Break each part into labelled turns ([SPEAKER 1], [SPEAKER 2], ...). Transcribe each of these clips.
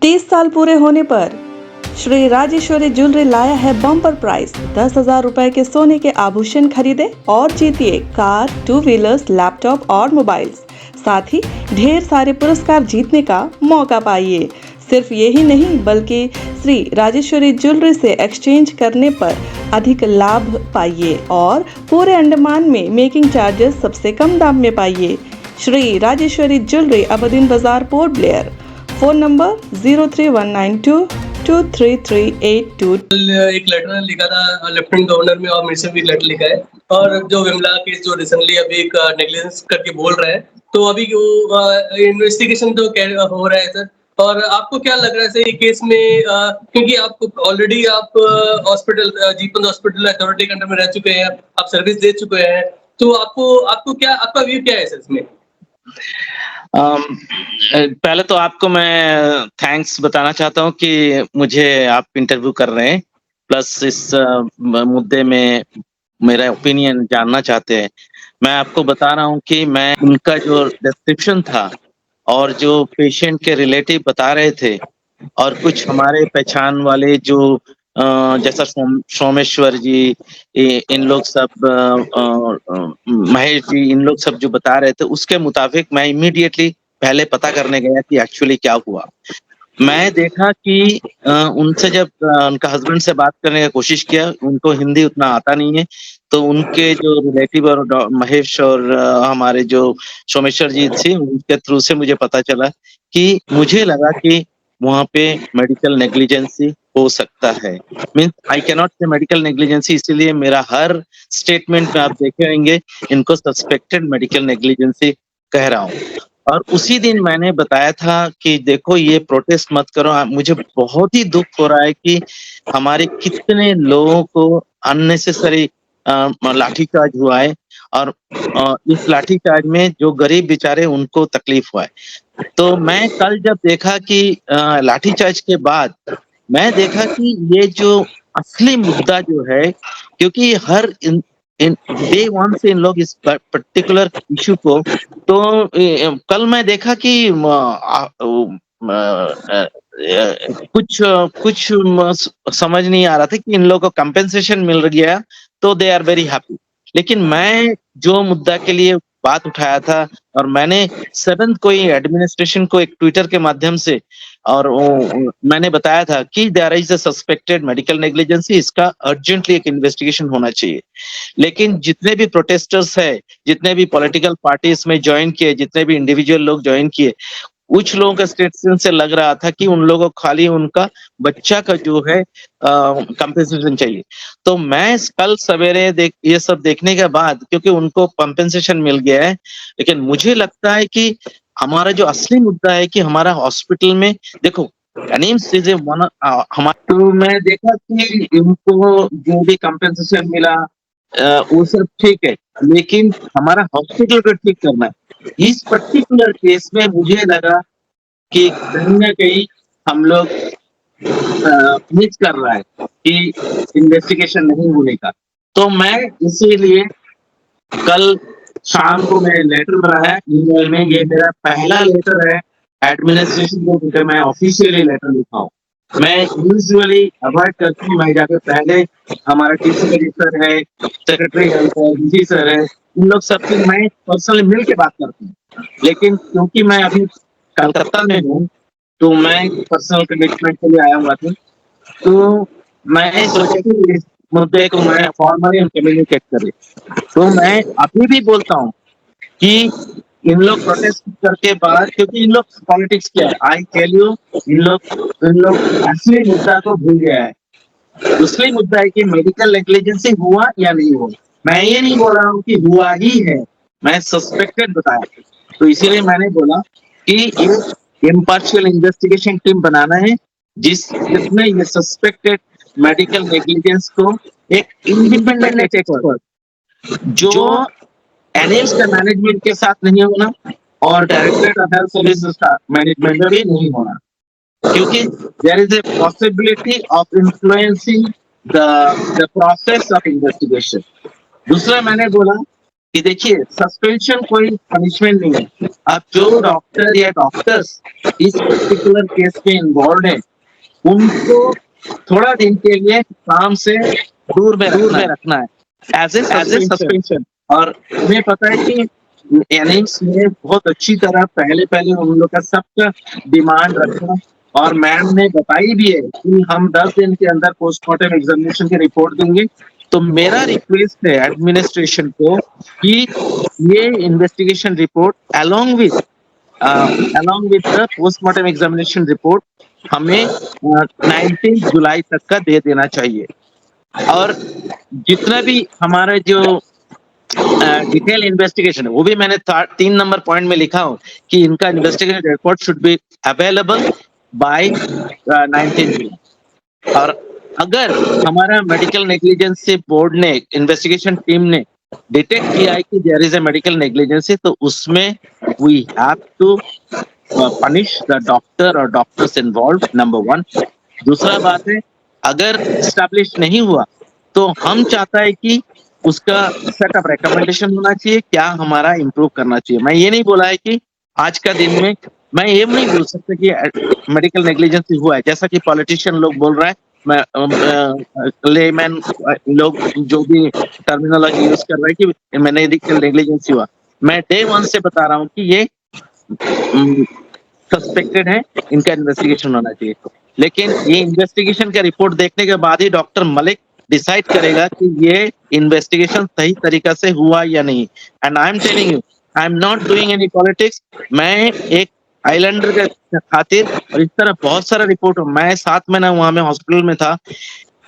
[SPEAKER 1] 30 साल पूरे होने पर श्री राजेश्वरी ज्वेलरी लाया है बम्पर प्राइस। 10,000 रुपए के सोने के आभूषण खरीदे और जीतिए कार, 2 व्हीलर्स, लैपटॉप और मोबाइल्स। साथ ही ढेर सारे पुरस्कार जीतने का मौका पाइए। सिर्फ यही नहीं बल्कि श्री राजेश्वरी ज्वेलरी से एक्सचेंज करने पर अधिक लाभ पाइए और पूरे अंडमान में मेकिंग चार्जेस सबसे कम दाम में पाइए। श्री राजेश्वरी ज्वेलरी, अबदीन बाजार, पोर्ट ब्लेयर। Phone number 0319223382।
[SPEAKER 2] एक लेटर लिखा था लेफ्टिनेंट गवर्नर में और मेरे से भी लेटर लिखा है। और जो विमला केस जो रिसेंटली अभी एक नेग्लिजेंस करके बोल रहे हैं, तो अभी वो इन्वेस्टिगेशन तो हो रहा है सर। और आपको क्या लग रहा है सर ये केस में, क्योंकि आप ऑलरेडी आप हॉस्पिटल जीपन हॉस्पिटल अथॉरिटी के अंडर में रह चुके हैं, आप सर्विस दे चुके हैं, तो आपको क्या, आपका व्यू क्या है सर इसमें?
[SPEAKER 3] पहले तो आपको मैं थैंक्स बताना चाहता हूँ कि मुझे आप इंटरव्यू कर रहे हैं, प्लस इस मुद्दे में मेरा ओपिनियन जानना चाहते हैं। मैं आपको बता रहा हूँ कि मैं उनका जो डिस्क्रिप्शन था और जो पेशेंट के रिलेटिव बता रहे थे और कुछ हमारे पहचान वाले जो जैसा सोमेश्वर जी, इन लोग सब, महेश जी, इन लोग सब जो बता रहे थे, उसके मुताबिक मैं इमीडिएटली पहले पता करने गया कि एक्चुअली क्या हुआ। मैं देखा कि उनसे जब उनका हस्बैंड से बात करने की कोशिश किया, उनको हिंदी उतना आता नहीं है, तो उनके जो रिलेटिव और महेश और हमारे जो सोमेश्वर जी थी, उनके थ्रू से मुझे पता चला कि मुझे लगा कि वहाँ पे मेडिकल नेग्लिजेंसी हो सकता है। मीन्स आई कैन नॉट से मेडिकल नेग्लिजेंसी, इसीलिए मेरा हर स्टेटमेंट में आप देखे होंगे इनको सस्पेक्टेड मेडिकल नेग्लिजेंसी कह रहा हूँ। और उसी दिन मैंने बताया था कि देखो ये प्रोटेस्ट मत करो। मुझे बहुत ही दुख हो रहा है कि हमारे कितने लोगों को अननेसेसरी लाठीचार्ज हुआ है और इस लाठीचार्ज में जो गरीब बेचारे उनको तकलीफ हुआ है। तो मैं कल जब देखा कि लाठीचार्ज के बाद मैं देखा कि ये जो असली मुद्दा जो है, क्योंकि हर इन डे वन से इन लोग इस पर्टिकुलर इशू को, तो कल मैं देखा कि कुछ समझ नहीं आ रहा था कि इन लोगों को कंपेंसेशन मिल गया तो दे आर वेरी हैप्पी। लेकिन मैं जो मुद्दा के लिए बात उठाया था और मैंने 7th को ही एडमिनिस्ट्रेशन को एक ट्विटर के माध्यम से और मैंने बताया था कि there is a suspected medical negligence, इसका अर्जेंटली एक इन्वेस्टिगेशन होना चाहिए। लेकिन जितने भी प्रोटेस्टर्स है, जितने भी पॉलिटिकल पार्टीज में ज्वाइन किए, जितने भी इंडिविजुअल लोग ज्वाइन किए, कुछ लोगों का स्टेटमेंट से लग रहा था कि उन लोगों को खाली उनका बच्चा का जो है कंपेंसेशन चाहिए। तो मैं कल सवेरे ये सब देखने के बाद, क्योंकि उनको कंपेंसेशन मिल गया है, लेकिन मुझे लगता है कि हमारा जो असली मुद्दा है कि हमारा हॉस्पिटल में देखो एनिम्स इज हमारा, तो मैं देखा कि इनको जो भी कंपेंसेशन मिला वो सब ठीक है, लेकिन हमारा हॉस्पिटल को ठीक करना है। इस पर्टिकुलर केस में मुझे लगा कि कहीं ना कहीं हम लोग मिस कर रहा है कि इन्वेस्टिगेशन नहीं होने का। तो मैं इसीलिए कल शाम को मैं लेटर बनाया ईमेल में। ये मेरा पहला लेटर है एडमिनिस्ट्रेशन को, मैं ऑफिशियली लेटर लिखा हूँ। मैं यूजुअली अवॉइड करती हूँ, मैं जाकर पहले हमारा टीसी मिनिस्टर है, सेक्रेटरी हेल्थ है, डीसी सर है, इन लोग सबसे मैं पर्सनली मिल के बात करती हूँ। लेकिन क्योंकि मैं अभी कलकत्ता में हूँ तो मैं पर्सनल कमिटमेंट के लिए आया हुआ था, तो मैं सोचा कि इस मुद्दे को मैं फॉर्मली कम्युनिकेट करें। तो मैं अभी भी बोलता हूँ कि इन लोग प्रोटेस्ट करके बाद, क्योंकि इन लोग पॉलिटिक्स क्या है, आई टेल यू, इन लोग असली मुद्दा को भूल गया है। दूसरी मुद्दा है कि मेडिकल नेग्लिजेंसी हुआ या नहीं हुआ। मैं ये नहीं बोल रहा हूँ कि हुआ ही है, मैं सस्पेक्टेड बताया। तो इसीलिए मैंने बोला कि एक इम्पार्शियल इन्वेस्टिगेशन टीम बनाना है जिसमें ये सस्पेक्टेड मेडिकल नेग्लिजेंस को एक इंडिपेंडेंट एक्सपर्ट जो एनएम्स का मैनेजमेंट के साथ नहीं होना और डायरेक्टरेट ऑफ हेल्थ सर्विसेज का मैनेजमेंट में भी नहीं होना, क्योंकि there is a possibility of influencing the process of investigation. दूसरा मैंने बोला कि देखिए सस्पेंशन कोई पनिशमेंट नहीं है, अब जो डॉक्टर या डॉक्टर्स इस पर्टिकुलर केस में इन्वॉल्व है, उनको थोड़ा दिन के लिए काम से दूर में रखना है एज ए सस्पेंशन। और हमें पता है कि एनिम्स में बहुत अच्छी तरह पहले उन लोग का सबका डिमांड रखा, और मैम ने बताई भी है कि हम 10 दिन के अंदर पोस्टमार्टम एग्जामिनेशन की रिपोर्ट देंगे। तो मेरा रिक्वेस्ट है एडमिनिस्ट्रेशन को कि ये investigation report along with the postmortem examination report हमें 19 जुलाई तक का दे देना चाहिए। और जितना भी हमारा जो डिटेल इन्वेस्टिगेशन है, वो भी मैंने 3 नंबर पॉइंट में लिखा हूं कि इनका investigation report should be available by 19 July. और अगर हमारा मेडिकल नेग्लिजेंस बोर्ड ने, इन्वेस्टिगेशन टीम ने डिटेक्ट किया है कि there is a medical negligence, तो उसमें we have to punish the doctor और डॉक्टर्स इन्वॉल्व, नंबर 1। दूसरा बात है, अगर एस्टैब्लिश नहीं हुआ तो हम चाहता है कि उसका सेट ऑफ रिकमेंडेशन होना चाहिए, क्या हमारा इम्प्रूव करना चाहिए। मैं ये नहीं बोला है कि आज का दिन में, मैं ये नहीं बोल सकता कि मेडिकल नेग्लिजेंस हुआ है, जैसा कि पॉलिटिशियन लोग बोल रहा है, लेमैन लोग जो भी टर्मिनोलॉजी यूज कर रहे हैं कि मेडिकल नेग्लिजेंस हुआ। मैं डे 1 से बता रहा हूँ कि ये सस्पेक्टेड है, इनका इन्वेस्टिगेशन होना चाहिए। लेकिन ये इन्वेस्टिगेशन का रिपोर्ट देखने के बाद ही डॉक्टर मलिक डिसाइड करेगा कि ये इन्वेस्टिगेशन सही तरीका से हुआ या नहीं। And I am telling you, I am not doing any politics. मैं एक आइलैंडर के खातिर, और इस तरह बहुत सारा रिपोर्ट, मैं 7 महीना वहां में हॉस्पिटल में था,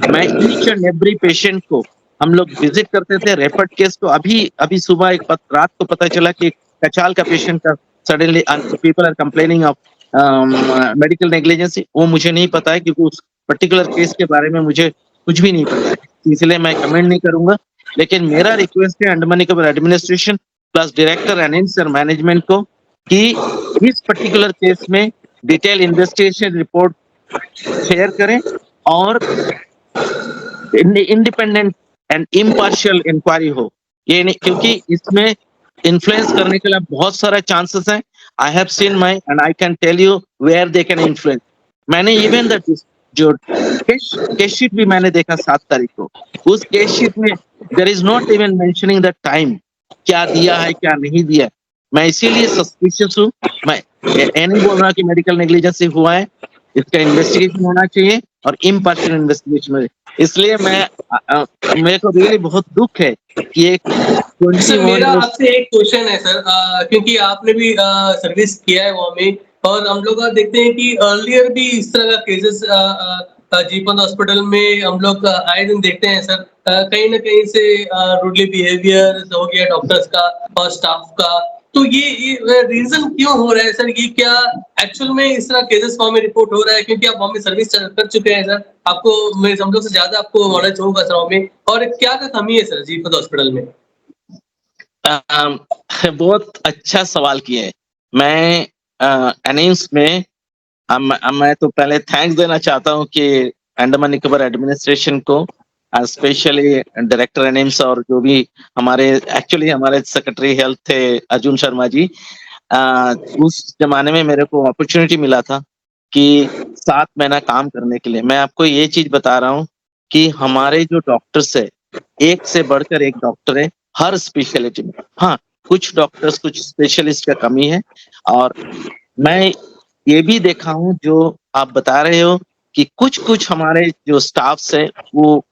[SPEAKER 3] मैं ईच एंड एवरी पेशेंट को हम लोग विजिट करते थे। रेफर्ड केस को अभी सुबह रात को पता चला कि कचाल का पेशेंट का suddenly people are complaining of medical negligence. वो मुझे नहीं पता है क्योंकि उस पर्टिकुलर केस के बारे में मुझे कुछ भी नहीं पता है, इसलिए मैं कमेंट नहीं करूंगा। लेकिन मेरा रिक्वेस्ट है Andaman Nicobar administration plus director and management को कि इस पर्टिकुलर केस में डिटेल इन्वेस्टिगेशन रिपोर्ट शेयर करें और इंडिपेंडेंट एंड इम्पार्शियल इंक्वायरी हो। ये नहीं, क्योंकि इसमें इन्फ्लुएंस करने के लिए बहुत सारा चांसेस है। I have seen my and I can tell you where they can influence. मैंने इवन दैट जो केस शीट भी मैंने देखा 7 तारीख को, उस केस शीट में there is not even mentioning the time, क्या दिया है क्या नहीं दिया। मैं इसीलिए सस्पिशियस हूँ। मैं ये नहीं बोल रहा कि मेडिकल नेग्लिजेंस हुआ है, इसका इन्वेस्टिगेशन होना चाहिए और इम्पार्शियल इन्वेस्टिगेशन हो। इसलिए मेरे को रियली बहुत दुख है कि एक
[SPEAKER 2] सर, मेरा आपसे एक क्वेश्चन है सर, क्योंकि आपने भी सर्विस किया है वहाँ में, और हम लोग देखते हैं कि अर्लियर भी इस तरह का केसेस जीपन हॉस्पिटल में हम लोग आए दिन देखते हैं सर। कहीं ना कहीं से रूडली बिहेवियर हो गया डॉक्टर्स का और स्टाफ का। तो ये रीजन क्यों हो रहा है सर? ये क्या एक्चुअल में इस तरह केसेस वहाँ में रिपोर्ट हो रहा है? क्योंकि आप वहाँ में सर्विस कर चुके हैं सर, आपको मेरे हम लोग से ज्यादा आपको नॉलेज होगा सर वहाँ में। और क्या कमी है सर जीपन हॉस्पिटल में?
[SPEAKER 3] बहुत अच्छा सवाल किया है। मैं एनिम्स में मैं तो पहले थैंक्स देना चाहता हूँ कि अंडमान निकोबार एडमिनिस्ट्रेशन को, स्पेशली डायरेक्टर एनिम्स और जो भी हमारे सेक्रेटरी हेल्थ थे अर्जुन शर्मा जी। उस जमाने में मेरे को अपॉर्चुनिटी मिला था कि 7 महीना काम करने के लिए। मैं आपको ये चीज बता रहा हूँ कि हमारे जो डॉक्टर्स है, एक से बढ़कर एक डॉक्टर है हर स्पेशलिटी में। हाँ, कुछ डॉक्टर्स, कुछ स्पेशलिस्ट का कमी है। और मैं ये भी देखा हूँ जो आप बता रहे हो कि कुछ हमारे जो स्टाफ्स है वो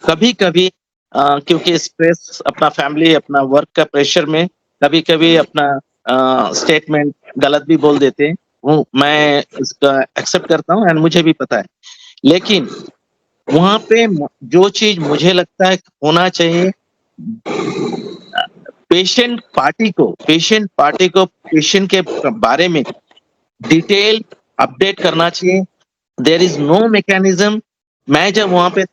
[SPEAKER 3] कभी-कभी क्योंकि स्ट्रेस, अपना फैमिली, अपना वर्क का प्रेशर में कभी-कभी अपना स्टेटमेंट गलत भी बोल देते हैं। वो मैं इसका एक्सेप्ट करता हूँ एंड मुझे भी पता है। लेकिन वहाँ पे जो चीज मुझे लगता है होना चाहिए, पेशेंट पार्टी को पेशेंट के बारे में डिटेल अपडेट करना चाहिए। There is no mechanism. मैं जब वहां पे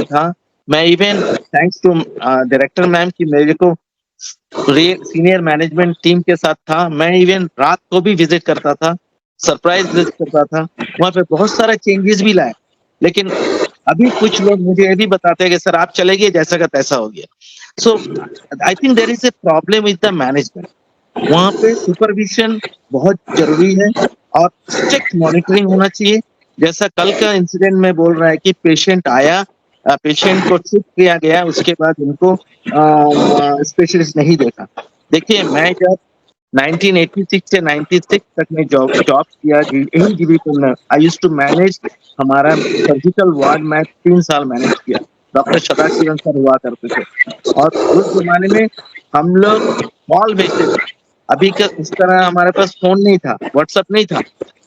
[SPEAKER 3] था, मैं even thanks to director ma'am की मेरे को सीनियर मैनेजमेंट टीम के साथ था। मैं इवन रात को भी विजिट करता था, सरप्राइज विजिट करता था। वहां पे बहुत सारा चेंजेस भी लाए। लेकिन अभी कुछ लोग मुझे ये भी बताते हैं कि सर आप चले गए, जैसा का तैसा हो गया। So I think there is a problem with the management. वहाँ पे सुपरविजन बहुत जरूरी है और स्ट्रिक्ट मॉनिटरिंग होना चाहिए। जैसा कल का इंसिडेंट में बोल रहा है कि पेशेंट आया, पेशेंट को ठीक किया गया, उसके बाद उनको स्पेशलिस्ट नहीं देखा। देखिए मैं जब 1986 से 96 तक मैं जॉब जॉब किया यही जीबीपुर में। आई यूज्ड टू मैनेज हमारा सर्जिकल वार्ड में 3 साल मैनेज किया। डॉक्टर सदाशिवन सर हुआ करते थे और उस जमाने में हम लोग कॉल भेजते थे। अभी का इस तरह हमारे पास फोन नहीं था, व्हाट्सएप नहीं था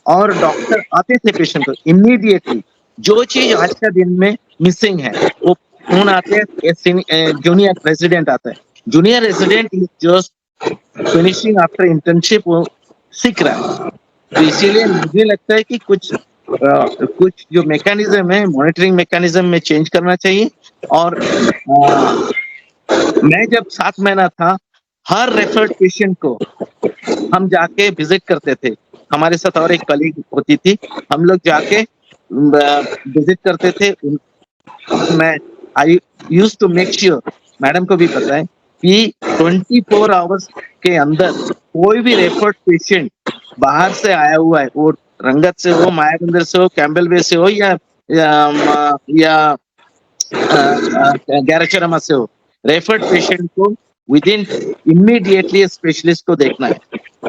[SPEAKER 3] और डॉक्टर आते थे पेशेंट को इमीडिएटली। जो चीज आज का दिन में मिसिंग है वो फोन आते हैं, जूनियर रेजिडेंट आता है। Junior resident is just finishing after internship, वो सीख रहा है। तो इसीलिए मुझे लगता है कि कुछ जो मैकेनिज्म है मॉनिटरिंग मैकेनिज्म में चेंज करना चाहिए। और मैं जब 7 महीना था, हर रेफर्ड पेशेंट को हम जाके विजिट करते थे। हमारे साथ और एक कलीग होती थी, हम लोग जाके विजिट करते थे। मैं I used to make sure, madam को भी पता है कि 24 आवर्स के अंदर कोई भी रेफर्ड पेशेंट बाहर से आया हुआ है, वो रंगत से हो, मायाबंदर से हो, कैम्बल वे से हो या गैरचरमा से हो, रेफर्ड पेशेंट को विद इन इमीडिएटली स्पेशलिस्ट को देखना है।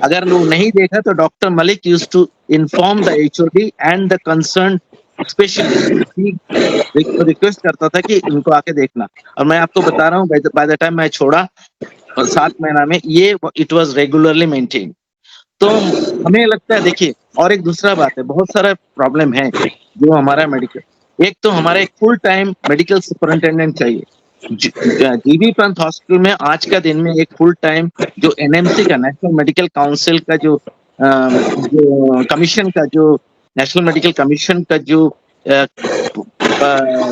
[SPEAKER 3] अगर वो नहीं देखा तो doctor Malik used to inform the HOD and the concern specialist. Request करता था कि इनको आके देखना। और मैं आपको बता रहा हूँ बाय द टाइम मैं छोड़ा 7 महीना में ये इट वाज रेगुलरली मेंटेन। तो हमें लगता है, देखिए और एक दूसरा बात है, बहुत सारा प्रॉब्लम है जो हमारा मेडिकल। एक तो हमारा एक फुल टाइम मेडिकल सुपरिटेंडेंट चाहिए। जीबी पंत हॉस्पिटल में आज का दिन में एक फुल टाइम जो एनएमसी का, नेशनल मेडिकल काउंसिल का जो कमीशन का, जो नेशनल मेडिकल कमीशन का जो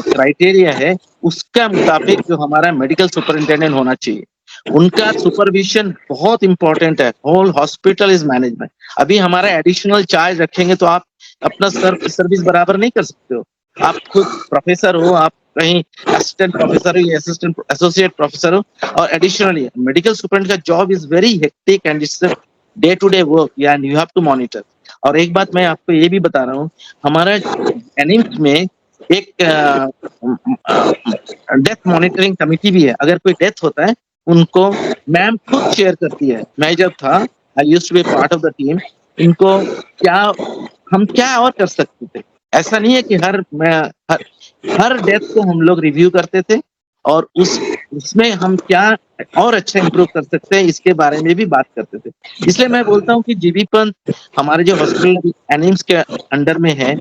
[SPEAKER 3] क्राइटेरिया है, उसका मुताबिक जो हमारा मेडिकल सुपरिटेंडेंट होना चाहिए। उनका सुपरविजन बहुत इंपॉर्टेंट है। Whole hospital is management. अभी हमारा एडिशनल चार्ज रखेंगे तो आप अपना सर्विस बराबर नहीं कर सकते हो। आप खुद प्रोफेसर हो, आप कहीं असिस्टेंट प्रोफेसर हो या असिस्टेंट एसोसिएट प्रोफेसर हो, और एडिशनली मेडिकल सुपरिटेंडेंट का job is very hectic and it's day to day work and you have to monitor. और एक बात मैं आपको ये भी बता रहा हूँ, हमारा एनिम्स में एक डेथ मॉनिटरिंग कमेटी भी है। अगर कोई डेथ होता है उनको मैम खुद शेयर करती है। मैं जब था, I used to be part of the team. इनको हम क्या और कर सकते थे? ऐसा नहीं है कि हर डेथ को हम लोग रिव्यू करते थे और उसमें हम क्या और अच्छा इंप्रूव कर सकते हैं इसके बारे में भी बात करते थे। इसलिए मैं बोलता हूँ कि जीबी पंत हमारे जो हॉस्पिटल एनिम्स के अंडर में है,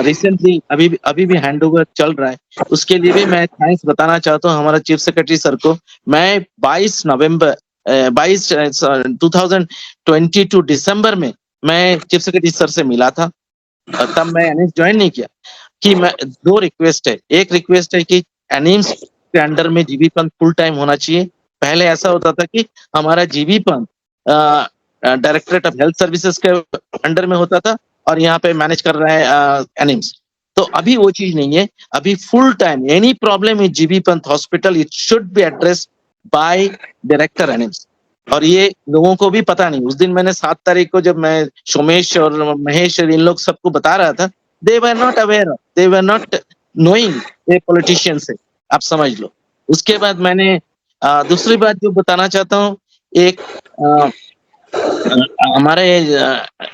[SPEAKER 3] रिसेंटली अभी भी हैंडओवर चल रहा है, उसके लिए भी मैं थैंक्स बताना चाहता हूँ हमारा चीफ सेक्रेटरी सर को। मैं 22 नवंबर 2022 दिसंबर में मैं चीफ सेक्रेटरी सर से मिला था। तब मैं एनिम्स ज्वाइन नहीं किया। कि मैं 2 रिक्वेस्ट है। एक रिक्वेस्ट है कि एनिम्स के अंडर में जीबी पंत फुल टाइम होना चाहिए। पहले ऐसा होता था कि हमारा GB Pant directorate of health services के अंडर में होता था और यहाँ पे मैनेज कर रहा है एनिम्स। तो अभी वो चीज नहीं है। अभी full time any problem in GB Pant hospital it should be addressed by director AIIMS. और ये लोगों को भी पता नहीं। उस दिन मैंने 7 तारीख को जब मैं सोमेश और महेश और इन लोग सबको बता रहा था, they were not aware, they were not knowing a politician से, आप समझ लो। उसके बाद मैंने दूसरी बात जो बताना चाहता हूँ, एक हमारे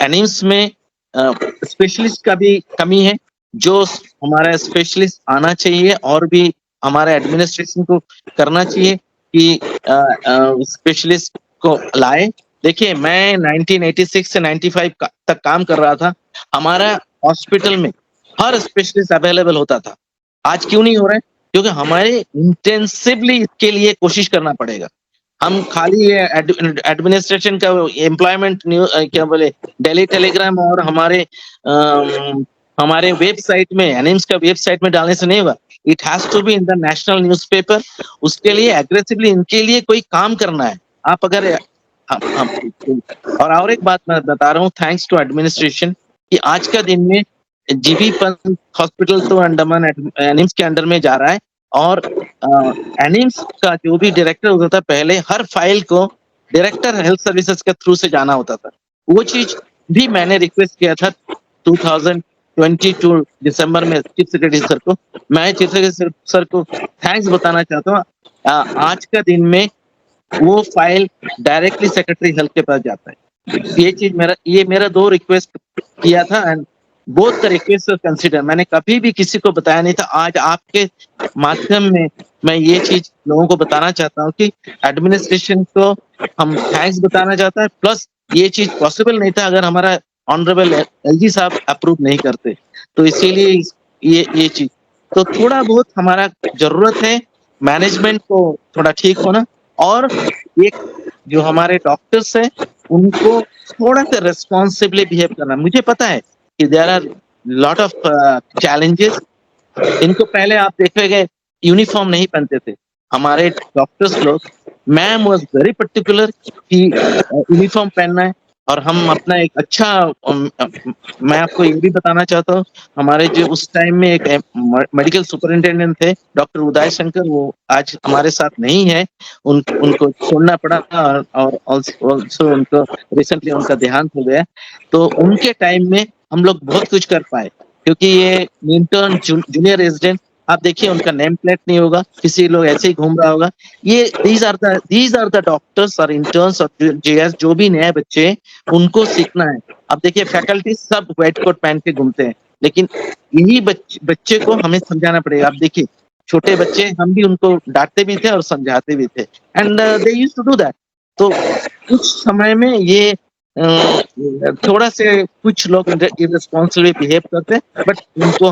[SPEAKER 3] एनिम्स में स्पेशलिस्ट का भी कमी है। जो हमारा स्पेशलिस्ट आना चाहिए और भी हमारे एडमिनिस्ट्रेशन को करना चाहिए कि स्पेशलिस्ट को लाए। देखिए मैं 1986 से 95 तक काम कर रहा था। हमारा हॉस्पिटल में हर स्पेशलिस्ट अवेलेबल होता था। आज क्यों नहीं हो रहा है? क्योंकि हमारे इंटेंसिवली इसके लिए कोशिश करना पड़ेगा। हम खाली एडमिनिस्ट्रेशन का एम्प्लॉयमेंट क्या बोले डेली टेलीग्राम और हमारे वेबसाइट में, एनिम्स का वेबसाइट में डालने से नहीं होगा। It has to be in the national newspaper. उसके लिए एग्रेसिवली इनके लिए कोई काम करना है। आप अगर और एक बात मैं बता रहा हूँ, थैंक्स टू एडमिनिस्ट्रेशन, कि आज का दिन में जीबी पंत हॉस्पिटल तो अंडमान एनिम्स के अंडर में जा रहा है और एनिम्स का जो भी डायरेक्टर होता था पहले हर फाइल को डायरेक्टर हेल्थ सर्विसेज के थ्रू से जाना होता था। वो चीज भी मैंने रिक्वेस्ट किया था 2022 दिसंबर में चीफ सेक्रेटरी सर को। मैं चीफ सेक्रेटरी सर को थैंक्स बताना चाहता हूँ। आज का दिन में वो फाइल डायरेक्टली सेक्रेटरी हेल्थ के पास जाता है। ये मेरा 2 रिक्वेस्ट किया था and both the request consider. मैंने कभी भी किसी को बताया नहीं था। आज आपके माध्यम में मैं ये चीज लोगों को बताना चाहता हूँ कि एडमिनिस्ट्रेशन को हम थैंक्स बताना चाहता है, प्लस ये चीज पॉसिबल नहीं था अगर हमारा ऑनरेबल एलजी साहब अप्रूव नहीं करते। तो इसीलिए ये चीज तो थोड़ा बहुत हमारा जरूरत है मैनेजमेंट को थोड़ा ठीक होना, और एक जो हमारे डॉक्टर्स हैं उनको थोड़ा सा रेस्पॉन्सिबली बिहेव करना। मुझे पता है कि there are lot of challenges. इनको पहले आप देखेंगे यूनिफॉर्म नहीं पहनते थे हमारे डॉक्टर्स लोग। मैम वाज वेरी पर्टिकुलर कि यूनिफॉर्म पहनना है, और हम अपना एक अच्छा मैं आपको ये भी बताना चाहता हूँ, हमारे जो उस टाइम में एक मेडिकल सुपरिंटेंडेंट थे डॉक्टर उदय शंकर, वो आज हमारे साथ नहीं है। उनको छोड़ना पड़ा और ऑल्सो उनको रिसेंटली उनका देहांत हो गया। तो उनके टाइम में हम लोग बहुत कुछ कर पाए, क्योंकि ये इंटर्न जूनियर रेजिडेंट आप देखिए उनका नेम प्लेट नहीं होगा, किसी लोग ऐसे ही घूम रहा होगा। ये दीज आर द डॉक्टर्स और इंटर्न्स और जेएस जो भी नए बच्चे हैं, उनको सीखना है। अब देखिए फैकल्टी सब व्हाइट कोट पहन के घूमते हैं, लेकिन यही बच्चे को हमें समझाना पड़ेगा। आप देखिए छोटे बच्चे, हम भी उनको डांटते भी थे और समझाते भी थे, and they used to do that. तो कुछ समय में ये थोड़ा से कुछ लोग इररिस्पांसिबली बिहेव करते हैं, बट उनको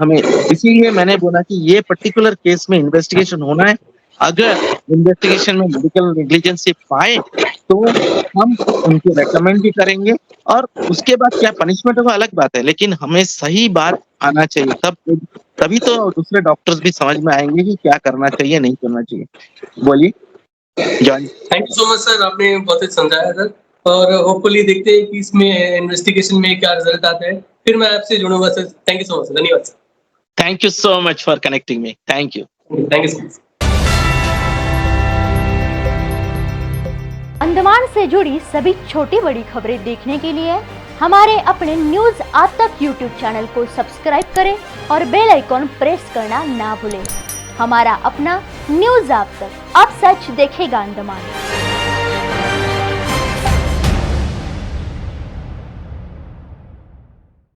[SPEAKER 3] हमें इसीलिए मैंने बोला कि ये पर्टिकुलर केस में इन्वेस्टिगेशन होना है। अगर इन्वेस्टिगेशन में मेडिकल नेग्लिजेंसी पाए तो हम उनको रेकमेंड भी करेंगे, और उसके बाद क्या पनिशमेंट होगा अलग बात है, लेकिन हमें सही बात आना चाहिए। तभी तो दूसरे डॉक्टर्स भी समझ में आएंगे कि क्या करना चाहिए नहीं करना चाहिए। बोलिए John.
[SPEAKER 2] Thank you so much sir, आपने बहुत अच्छे समझाया सर। और होपफुली देखते हैं कि इसमें इन्वेस्टिगेशन में क्या रिजल्ट आता है, फिर मैं आपसे जुड़ूंगा sir. Thank you so much, धन्यवाद sir.
[SPEAKER 3] Thank you so much for connecting me. Thank you.
[SPEAKER 2] Thank you so much.
[SPEAKER 4] Andaman से जुड़ी सभी छोटी बड़ी खबरें देखने के लिए हमारे अपने न्यूज आज तक यूट्यूब चैनल को सब्सक्राइब करें और बेल आइकॉन प्रेस करना ना भूलें। हमारा अपना न्यूज आज तक, अब सच देखेगा अंडमान।